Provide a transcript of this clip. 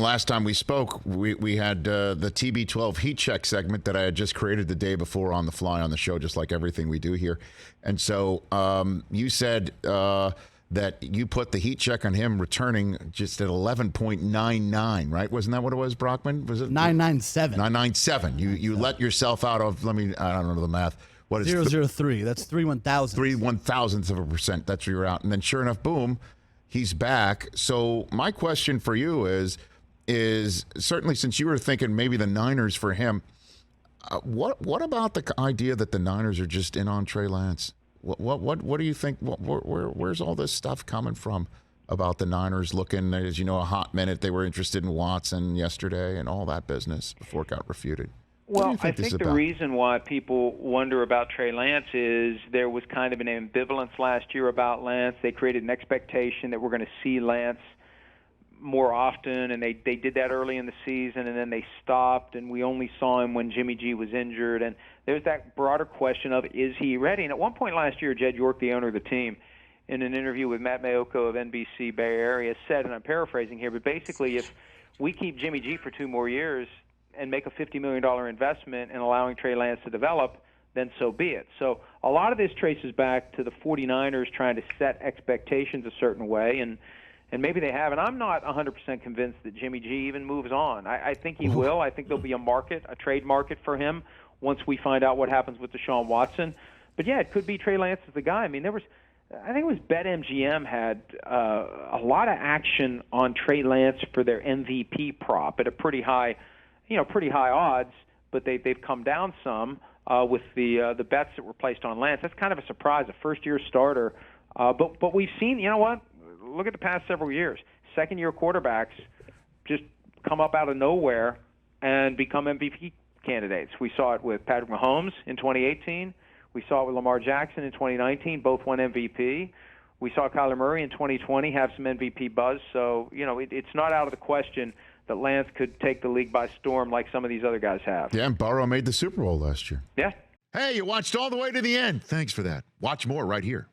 last time we spoke, we had the TB12 heat check segment that I had just created the day before on the fly on the show, just like everything we do here. And so you said that you put the heat check on him returning just at 11.99, right? Wasn't that what it was, Brockman? Was it 997? 997. You let yourself out of, I don't know the math. What is 003? That's 3/1000. 3/1000th of a percent. That's where you're out. And then sure enough, boom, he's back. So my question for you is certainly since you were thinking maybe the Niners for him, what about the idea that the Niners are just in on Trey Lance? What do you think? Where's all this stuff coming from about the Niners looking, as you know, a hot minute? They were interested in Watson yesterday and all that business before it got refuted. Well, I think the reason why people wonder about Trey Lance is there was kind of an ambivalence last year about Lance. They created an expectation that we're going to see Lance more often, and they did that early in the season, and then they stopped, and we only saw him when Jimmy G was injured. And there's that broader question of, is he ready? And at one point last year, Jed York, the owner of the team, in an interview with Matt Mayoko of NBC Bay Area, said, and I'm paraphrasing here, but basically if we keep Jimmy G for 2 more years and make a $50 million investment in allowing Trey Lance to develop, then so be it. So a lot of this traces back to the 49ers trying to set expectations a certain way, and maybe they have. And I'm not 100% convinced that Jimmy G even moves on. I think he will. I think there'll be a trade market for him once we find out what happens with Deshaun Watson. But, yeah, it could be Trey Lance as the guy. I mean, I think it was BetMGM had a lot of action on Trey Lance for their MVP prop at a pretty high odds, but they've come down some with the bets that were placed on Lance. That's kind of a surprise, a first-year starter. But we've seen, you know what? Look at the past several years. Second-year quarterbacks just come up out of nowhere and become MVP candidates. We saw it with Patrick Mahomes in 2018. We saw it with Lamar Jackson in 2019. Both won MVP. We saw Kyler Murray in 2020 have some MVP buzz. So, it's not out of the question that Lance could take the league by storm like some of these other guys have. Yeah, and Burrow made the Super Bowl last year. Yeah. Hey, you watched all the way to the end. Thanks for that. Watch more right here.